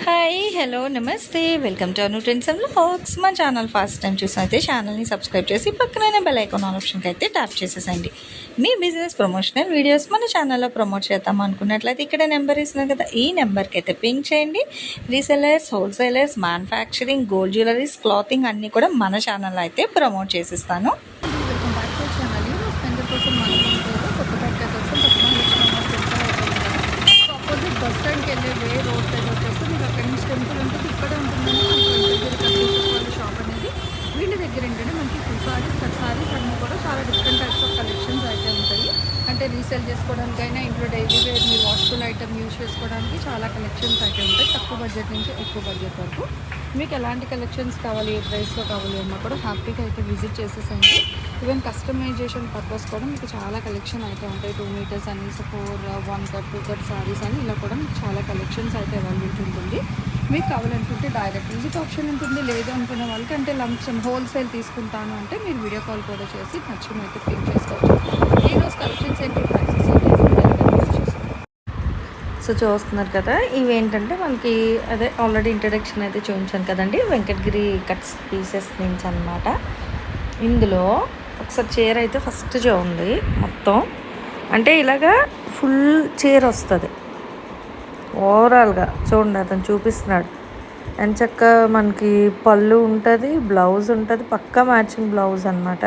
Hi hello నమస్తే welcome to Anu trends and vlogs. మా channel first time చూసినైతే ఛానల్ని subscribe చేసి పక్కనైన బెల్ ఐకాన్ ఆప్షన్కి అయితే ట్యాప్ చేసేసండి. మీ బిజినెస్ ప్రమోషనల్ వీడియోస్ మన ఛానల్లో ప్రమోట్ చేద్దాం అనుకున్నట్లయితే ఇక్కడ నెంబర్ ఇస్తున్నాను కదా, ఈ నెంబర్కి అయితే పింక్ చేయండి. Resellers, wholesalers, manufacturing, gold jewelleries, clothing అన్నీ కూడా మన ఛానల్లో అయితే ప్రమోట్ చేసిస్తాను. Welcome back to channel. Splendor కోసం మనం కొత్తపేట కోసం ఆపోజిట్ బస్ స్టాండ్కి వెళ్ళే రోడ్ సైడ్ వచ్చేస్తే మీకు అక్కడి నుంచి టెంపుల్ ఉంటుంది, ఇక్కడే ఉంటుందని వాళ్ళ షాప్ అనేది వీళ్ళ దగ్గర ఏంటంటే మనకి ఫుల్ సారీస్, కట్ సారీస్ అన్నీ కూడా చాలా డిఫరెంట్ టైప్స్ ఆఫ్ కలెక్షన్స్ అయితే ఉంటాయి. అంటే రీసేల్ చేసుకోవడానికైనా ఇంట్లో డైలీ వేర్ మీ వాష్ఫుల్ ఐటమ్ యూజ్ చేసుకోవడానికి చాలా కలెక్షన్స్ అయితే ఉంటాయి. తక్కువ బడ్జెట్ నుంచి ఎక్కువ బడ్జెట్ వరకు మీకు ఎలాంటి కలెక్షన్స్ కావాలి, ఏ ప్రైస్లో కావాలి అన్నా కూడా హ్యాపీగా అయితే విజిట్ చేసేసండి. ఈవెన్ కస్టమైజేషన్ పర్పస్ కూడా మీకు చాలా కలెక్షన్ అయితే ఉంటాయి. 2 మీటర్స్ అని, 4, 1 కట్, 2 కట్ సారీస్ అని ఇలా కూడా మీకు చాలా కలెక్షన్స్ అయితే అవైలబిలిటీ ఉంటుంది. మీకు కావాలనుకుంటే డైరెక్ట్ విజిట్ ఆప్షన్ ఉంటుంది. లేదు అనుకున్న వాళ్ళకి అంటే లంచం హోల్సేల్ తీసుకుంటాను అంటే మీరు వీడియో కాల్ కూడా చేసి నచ్చిన అయితే పిక్ చేసుకోవచ్చు. ఈరోజు కలెక్షన్స్ ఏంటి, ప్రైసెస్ ఏంటి సో చూస్తున్నారు కదా, ఇవేంటంటే మనకి అదే ఆల్రెడీ ఇంట్రడక్షన్ అయితే చూపించాను కదండి, వెంకటగిరి కట్స్ పీసెస్ నుంచి అనమాట. ఇందులో ఒకసారి చీర అయితే ఫస్ట్ ఉంది మొత్తం, అంటే ఇలాగా ఫుల్ చీర వస్తుంది ఓవరాల్గా. చూడండి అతను చూపిస్తున్నాడు ఎంచక్క మనకి పళ్ళు ఉంటుంది, బ్లౌజ్ ఉంటుంది, పక్కా మ్యాచింగ్ బ్లౌజ్ అనమాట.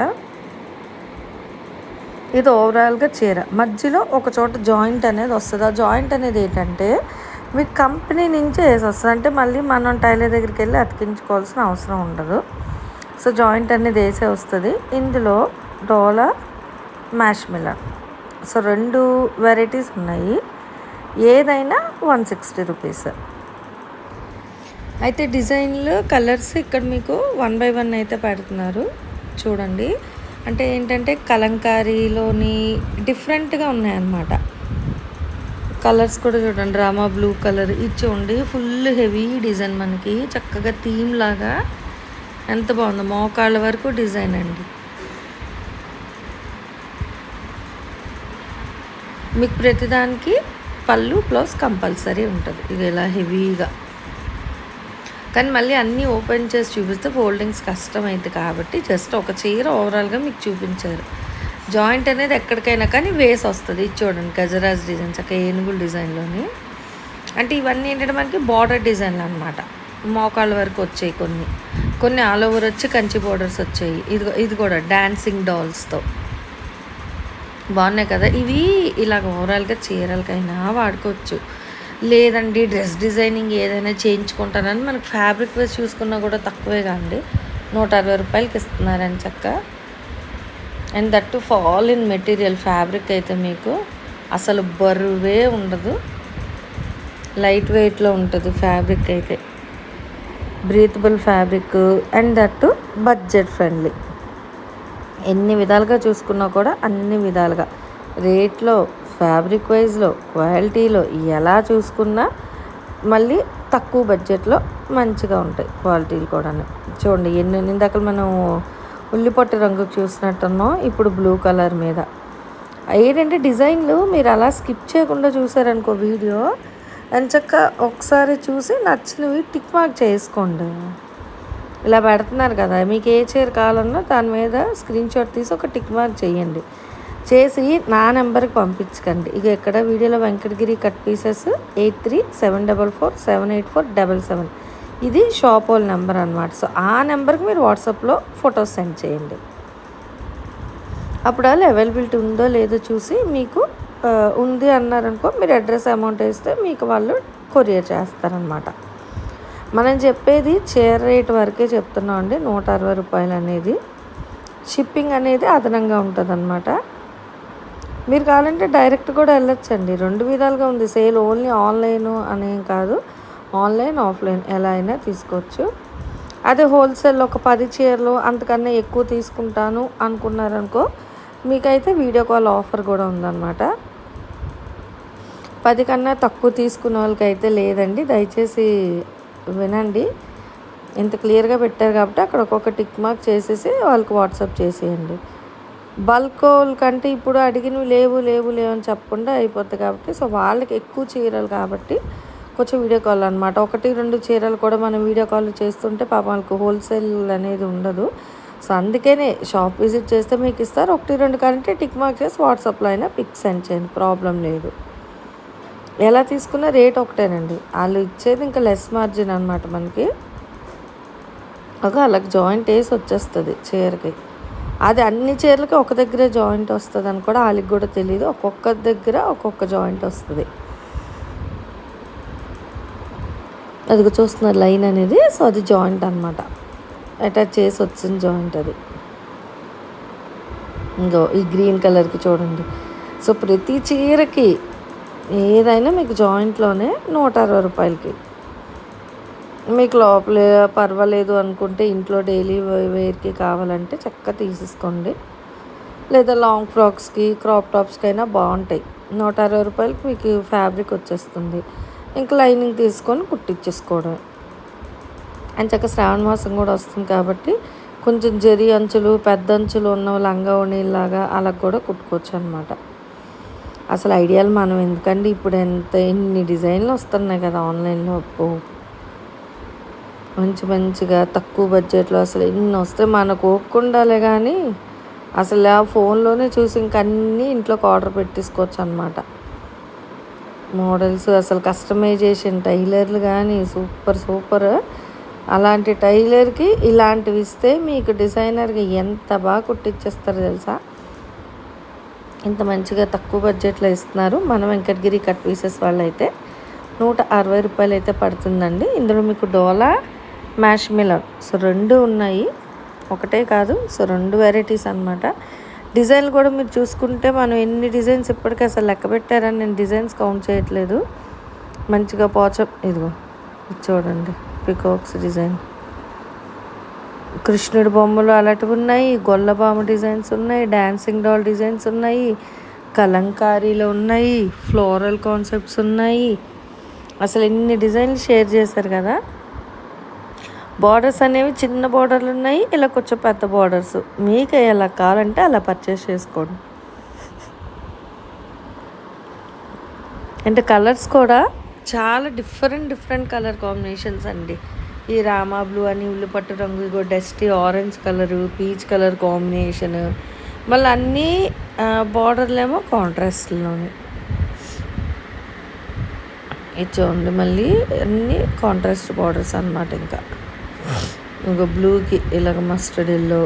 ఇది ఓవరాల్గా చీర మధ్యలో ఒక చోట జాయింట్ అనేది వస్తుంది. ఆ జాయింట్ అనేది ఏంటంటే మీకు కంపెనీ నుంచే వేసి వస్తుంది, అంటే మళ్ళీ మనం టైలర్ దగ్గరికి వెళ్ళి అతికించుకోవాల్సిన అవసరం ఉండదు. సో జాయింట్ అనేది వేసే వస్తుంది. ఇందులో డోలా, మ్యాష్ మిలన్, సో 2 వెరైటీస్ ఉన్నాయి. ఏదైనా 160 రూపీస్. అయితే డిజైన్లు, కలర్స్ ఇక్కడ మీకు 1 by 1 అయితే పెడుతున్నారు చూడండి. అంటే ఏంటంటే కలంకారీలోని డిఫరెంట్గా ఉన్నాయన్నమాట. కలర్స్ కూడా చూడండి, రామా బ్లూ కలర్ ఇచ్చి ఫుల్ హెవీ డిజైన్ మనకి చక్కగా థీమ్ లాగా ఎంత బాగుందో, మోకాళ్ళ వరకు డిజైన్ అండి. మీకు ప్రతిదానికి పళ్ళు బ్లౌజ్ కంపల్సరీ ఉంటుంది. ఇది ఇలా హెవీగా, కానీ మళ్ళీ అన్నీ ఓపెన్ చేసి చూపిస్తే ఫోల్డింగ్స్ కష్టమైంది కాబట్టి జస్ట్ ఒక చీర ఓవరాల్గా మీకు చూపించారు. జాయింట్ అనేది ఎక్కడికైనా కానీ వేసి వస్తుంది. ఇది చూడండి, గజరాజ్ డిజైన్ చక్క ఏనుగుల డిజైన్లోని. అంటే ఇవన్నీ ఏంటంటే మనకి బార్డర్ డిజైన్లు అనమాట. మోకాళ్ళ వరకు వచ్చాయి, కొన్ని ఆల్ ఓవర్ వచ్చి కంచి బోర్డర్స్ వచ్చాయి. ఇది కూడా డాన్సింగ్ డాల్స్తో బాగున్నాయి కదా. ఇవి ఇలాగ ఓవరాల్గా చీరలకైనా వాడుకోవచ్చు. లేదండి డ్రెస్ డిజైనింగ్ ఏదైనా చేయించుకుంటానని మనకు ఫ్యాబ్రిక్ వేసి చూసుకున్నా కూడా తక్కువే కాండి, 160 రూపాయలకి ఇస్తున్నారని చక్క. And that to fall in material fabric అయితే మీకు అసలు బరువే ఉండదు, లైట్ వెయిట్లో ఉంటుంది ఫ్యాబ్రిక్ అయితే, breathable fabric. And that to budget friendly. ఎన్ని విధాలుగా చూసుకున్నా కూడా అన్ని విధాలుగా రేట్లో, ఫ్యాబ్రిక్ వైజ్లో, క్వాలిటీలో ఎలా చూసుకున్నా మళ్ళీ తక్కువ బడ్జెట్లో మంచిగా ఉంటాయి క్వాలిటీలు కూడా. చూడండి ఇందాక మనం ఉల్లిపొట్టు రంగు చూసినట్టున్నాం, ఇప్పుడు బ్లూ కలర్ మీద. ఏంటంటే డిజైన్లు మీరు అలా స్కిప్ చేయకుండా చూసారనుకో వీడియో, ఎంచక్క ఒకసారి చూసి నచ్చినవి టిక్ మార్క్ చేసుకోండి. ఇలా పెడుతున్నారు కదా, మీకు ఏ చీర కావాలన్నా దాని మీద స్క్రీన్ షాట్ తీసి ఒక టిక్ మార్క్ చేయండి, చేసి నా నెంబర్కి పంపించకండి. ఇక ఎక్కడ వీడియోలో వెంకటగిరి కట్ పీసెస్ 8374478477 ఇది షాప్ వాళ్ళ నెంబర్ అనమాట. సో ఆ నెంబర్కి మీరు వాట్సాప్లో ఫొటోస్ సెండ్ చేయండి. అప్పుడు వాళ్ళు అవైలబిలిటీ ఉందో లేదో చూసి మీకు ఉంది అన్నారనుకో, మీరు అడ్రస్ అమౌంట్ వేస్తే మీకు వాళ్ళు కొరియర్ చేస్తారనమాట. మనం చెప్పేది చీర రేట్ వరకే చెప్తున్నాం అండి, 160 రూపాయలు అనేది. షిప్పింగ్ అనేది అదనంగా ఉంటుంది అనమాట. మీరు కావాలంటే డైరెక్ట్ కూడా వెళ్ళొచ్చండి, 2 విధాలుగా ఉంది సేల్. ఓన్లీ ఆన్లైన్ అనేం కాదు, ఆన్లైన్ ఆఫ్లైన్ ఎలా అయినా తీసుకోవచ్చు. అదే హోల్సేల్ ఒక 10 చీరలు అంతకన్నా ఎక్కువ తీసుకుంటాను అనుకున్నారనుకో, మీకైతే వీడియో కాల్ ఆఫర్ కూడా ఉందన్నమాట. 10 కన్నా తక్కువ తీసుకున్న వాళ్ళకైతే లేదండి, దయచేసి వినండి. ఇంత క్లియర్గా పెట్టారు కాబట్టి అక్కడ ఒక్కొక్క టిక్ మార్క్ చేసేసి వాళ్ళకి వాట్సాప్ చేసేయండి. బల్క్ కంటే ఇప్పుడు అడిగినవి లేవు లేవు లేవు అని చెప్పకుండా అయిపోతుంది కాబట్టి, సో వాళ్ళకి ఎక్కువ చీరలు కాబట్టి కొంచెం వీడియో కాల్ అనమాట. 1, 2 చీరలు కూడా మనం వీడియో కాల్ చేస్తుంటే పాపం వాళ్ళకి హోల్సేల్ అనేది ఉండదు. సో అందుకనే షాప్ విజిట్ చేస్తే మీకు ఇస్తారు. 1, 2 కంటే టిక్ మార్క్ చేసి వాట్సాప్లో అయినా పిక్ సెండ్ చేయండి, ప్రాబ్లం లేదు. ఎలా తీసుకున్న రేట్ ఒకటేనండి. వాళ్ళు ఇచ్చేది ఇంకా లెస్ మార్జిన్ అనమాట మనకి. వాళ్ళకి జాయింట్ వేసి వచ్చేస్తుంది చీరకి. అది అన్ని చీరలకి ఒక దగ్గరే జాయింట్ వస్తుంది అని కూడా వాళ్ళకి కూడా తెలియదు. ఒక్కొక్క దగ్గర ఒక్కొక్క జాయింట్ వస్తుంది. అదిగో చూస్తున్నారు లైన్ అనేది. సో అది జాయింట్ అనమాట, అటాచ్ చేసి వచ్చిన జాయింట్ అది. ఇంకో ఈ గ్రీన్ కలర్కి చూడండి. సో ప్రతి చీరకి ఏదైనా మీకు జాయింట్లోనే 160 రూపాయలకి. మీకు లోపల పర్వాలేదు అనుకుంటే ఇంట్లో డైలీ వేర్కి కావాలంటే చక్కగా తీసేసుకోండి. లేదా లాంగ్ ఫ్రాక్స్కి, క్రాప్ టాప్స్కి అయినా బాగుంటాయి. 160 రూపాయలకి మీకు ఫ్యాబ్రిక్ వచ్చేస్తుంది. ఇంకా లైనింగ్ తీసుకొని కుట్టించేసుకోవడం. అండ్ చక్కగా శ్రావణ మాసం కూడా వస్తుంది కాబట్టి కొంచెం జరి అంచులు, పెద్ద అంచులు ఉన్న లంగా ఓణీలాగా అలా కూడా కుట్టుకోవచ్చు అనమాట. అసలు ఐడియాలు మనం ఎందుకండి, ఇప్పుడు ఎన్ని డిజైన్లు వస్తున్నాయి కదా ఆన్లైన్లో. మంచిగా తక్కువ బడ్జెట్లో అసలు ఎన్ని వస్తాయి. మనకు ఓపుకుండాలే కానీ అసలు ఆ ఫోన్లోనే చూసి ఇంకన్నీ ఇంట్లోకి ఆర్డర్ పెట్టేసుకోవచ్చు అనమాట. మోడల్స్ అసలు కస్టమైజేషన్ టైలర్లు కానీ సూపర్. అలాంటి టైలర్కి ఇలాంటివి ఇస్తే మీకు డిజైనర్గా ఎంత బాగా కుట్టించేస్తారో తెలుసా. ఇంత మంచిగా తక్కువ బడ్జెట్లో ఇస్తున్నారు. మన వెంకటగిరి కట్ పీసెస్ వాళ్ళు అయితే 160 రూపాయలు అయితే పడుతుందండి. ఇందులో మీకు డోలా, మ్యాష్ మిలర్, సో 2 ఉన్నాయి, ఒకటే కాదు. సో 2 వెరైటీస్ అనమాట. డిజైన్లు కూడా మీరు చూసుకుంటే మనం ఎన్ని డిజైన్స్ ఇప్పటికీ అసలు లెక్క పెట్టారని నేను డిజైన్స్ కౌంట్ చేయట్లేదు. మంచిగా ఇదిగో ఇది చూడండి, పికాక్స్ డిజైన్, కృష్ణుడి బొమ్మలు అలాంటివి ఉన్నాయి, గొల్లబామ డిజైన్స్ ఉన్నాయి, డాన్సింగ్ డాల్ డిజైన్స్ ఉన్నాయి, కలంకారీలు ఉన్నాయి, ఫ్లోరల్ కాన్సెప్ట్స్ ఉన్నాయి. అసలు ఎన్ని డిజైన్లు షేర్ చేశారు కదా. బార్డర్స్ అనేవి చిన్న బార్డర్లు ఉన్నాయి, ఇలా కొంచెం పెద్ద బార్డర్స్. మీకు ఎలా కావాలంటే అలా పర్చేస్ చేసుకోండి. అంటే కలర్స్ కూడా చాలా డిఫరెంట్ కలర్ కాంబినేషన్స్ అండి. ఈ రామా బ్లూ అని, ఉల్లిపట్టు రంగు, ఇగో dusty orange colour, peach colour combination, మళ్ళీ అన్నీ బార్డర్లేమో కాంట్రాస్ట్లోనే. ఇది చూడండి, మళ్ళీ అన్నీ కాంట్రాస్ట్ బార్డర్స్ అనమాట. ఇంకా బ్లూకి ఇలాగ మస్టర్డ్ ఎల్లో,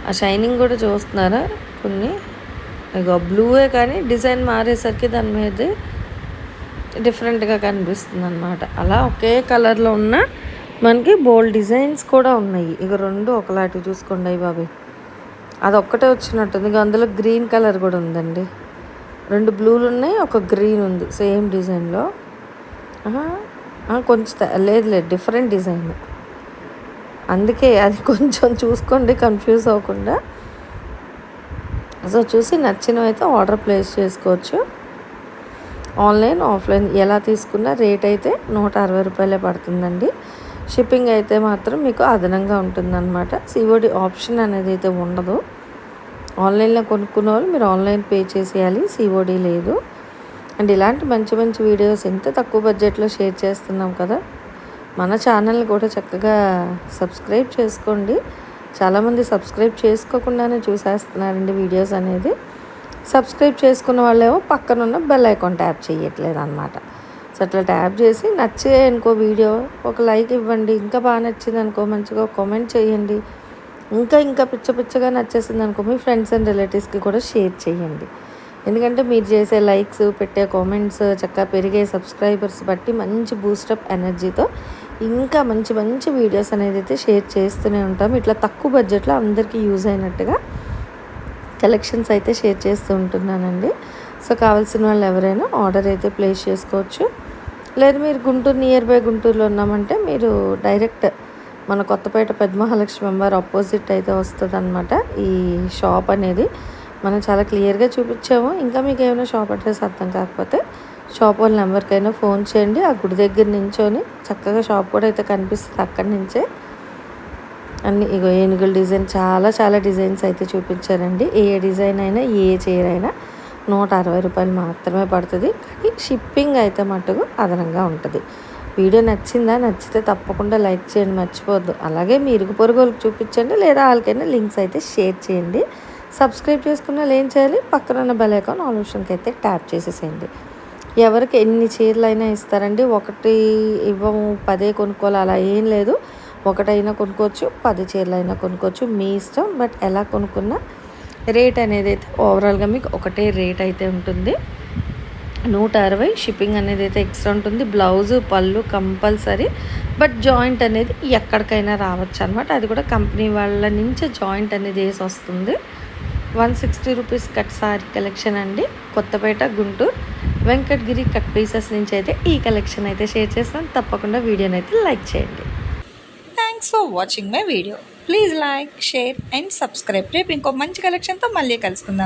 ఆ షైనింగ్ కూడా చూస్తున్నారా కొన్ని. ఇక బ్లూవే కానీ డిజైన్ మారేసరికి దాని మీద డిఫరెంట్గా కనిపిస్తుంది అనమాట. అలా ఒకే కలర్లో ఉన్న మనకి బోల్డ్ డిజైన్స్ కూడా ఉన్నాయి. ఇక 2 ఒకలాంటివి చూసుకోండి. అయ్యి బాబాయ్, అది ఒక్కటే వచ్చినట్టుంది. ఇక అందులో గ్రీన్ కలర్ కూడా ఉందండి. 2 బ్లూలు ఉన్నాయి, ఒక గ్రీన్ ఉంది సేమ్ డిజైన్లో. కొంచెం లేదు డిఫరెంట్ డిజైన్, అందుకే అది కొంచెం చూసుకోండి కన్ఫ్యూజ్ అవ్వకుండా. సో చూసి నచ్చినవి అయితే ఆర్డర్ ప్లేస్ చేసుకోవచ్చు. ఆన్లైన్, ఆఫ్లైన్ ఎలా తీసుకున్న రేట్ అయితే 160 రూపాయలే పడుతుందండి. షిప్పింగ్ అయితే మాత్రం మీకు అదనంగా ఉంటుందన్నమాట. సిఓడి ఆప్షన్ అనేది అయితే ఉండదు. ఆన్లైన్లో కొనుక్కునే వాళ్ళు మీరు ఆన్లైన్ పే చేసేయాలి, సిఓడి లేదు. అండ్ ఇలాంటి మంచి వీడియోస్ ఎంత తక్కువ బడ్జెట్లో షేర్ చేస్తున్నాం కదా. మన ఛానల్ని కూడా చక్కగా సబ్స్క్రైబ్ చేసుకోండి. చాలామంది సబ్స్క్రైబ్ చేసుకోకుండానే చూసేస్తున్నారండి వీడియోస్ అనేది. సబ్స్క్రైబ్ చేసుకున్న వాళ్ళేమో పక్కనున్న బెల్ ఐకాన్ ట్యాప్ చేయట్లేదు అనమాట. సో అట్లా ట్యాప్ చేసి నచ్చే అనుకో వీడియో ఒక లైక్ ఇవ్వండి. ఇంకా బాగా నచ్చింది అనుకో మంచిగా కామెంట్ చేయండి. ఇంకా పిచ్చగా నచ్చేసింది అనుకో మీ ఫ్రెండ్స్ అండ్ రిలేటివ్స్కి కూడా షేర్ చేయండి. ఎందుకంటే మీరు చేసే లైక్స్, పెట్టే కామెంట్స్, చక్కగా పెరిగే సబ్స్క్రైబర్స్ బట్టి మంచి బూస్టప్ ఎనర్జీతో ఇంకా మంచి వీడియోస్ అనేది అయితే షేర్ చేస్తూనే ఉంటాం. ఇట్లా తక్కువ బడ్జెట్లో అందరికీ యూజ్ అయినట్టుగా కలెక్షన్స్ అయితే షేర్ చేస్తూ ఉంటున్నానండి. సో కావాల్సిన వాళ్ళు ఎవరైనా ఆర్డర్ అయితే ప్లేస్ చేసుకోవచ్చు. లేదు మీరు గుంటూరు నియర్ బై గుంటూరులో ఉన్నామంటే మీరు డైరెక్ట్ మన కొత్తపేట పెద్ద మహాలక్ష్మి అమ్మవారు ఆపోజిట్ అయితే వస్తుంది అనమాట ఈ షాప్ అనేది. మనం చాలా క్లియర్గా చూపించాము. ఇంకా మీకు ఏమైనా షాప్ అడ్రస్ అర్థం కాకపోతే షాప్ వాళ్ళ నెంబర్కైనా ఫోన్ చేయండి. ఆ గుడి దగ్గర నించొని చక్కగా షాప్ కూడా అయితే కనిపిస్తుంది. అక్కడి నుంచే అన్ని ఇగో ఏనుగుల డిజైన్ చాలా డిజైన్స్ అయితే చూపించారండి. ఏ డిజైన్ అయినా ఏ చీర అయినా 160 మాత్రమే పడుతుంది. కానీ షిప్పింగ్ అయితే మటుకు అదనంగా ఉంటుంది. వీడియో నచ్చితే తప్పకుండా లైక్ చేయండి, మర్చిపోవద్దు. అలాగే మీ ఇరుగు పొరుగు వాళ్ళకి చూపించండి, లేదా వాళ్ళకైనా లింక్స్ అయితే షేర్ చేయండి. సబ్స్క్రైబ్ చేసుకున్న ఏం చేయాలి, పక్కన ఉన్న బెల్ ఐకాన్ ఆల్ ఆప్షన్కి అయితే ట్యాప్ చేసేసేయండి. ఎవరికి ఎన్ని చీరలైనా ఇస్తారండి, ఒకటి ఇవ్వము 10 కొనుక్కోవాలి అలా ఏం లేదు. ఒకటైనా కొనుక్కోవచ్చు, 10 చీరలైనా కొనుక్కోవచ్చు, మీ ఇష్టం. బట్ ఎలా కొనుక్కున్నా రేట్ అనేది అయితే ఓవరాల్గా మీకు ఒకటే రేట్ అయితే ఉంటుంది. 160 షిప్పింగ్ అనేది అయితే ఎక్స్ట్రా ఉంటుంది. బ్లౌజు పళ్ళు కంపల్సరీ. బట్ జాయింట్ అనేది ఎక్కడికైనా రావచ్చు అనమాట. అది కూడా కంపెనీ వాళ్ళ నుంచే జాయింట్ అనేది వేసి వస్తుంది. 160 రూపీస్ కట్ సారీ కలెక్షన్ అండి. కొత్తపేట, గుంటూరు, వెంకటగిరి కట్ పీసెస్ నుంచి అయితే ఈ కలెక్షన్ అయితే షేర్ చేస్తాను. తప్పకుండా వీడియోని అయితే లైక్ చేయండి. Thanks for watching my video. Please like, share and subscribe. రేపు ఇంకో మంచి కలెక్షన్తో మళ్ళీ కలుసుకుందాం.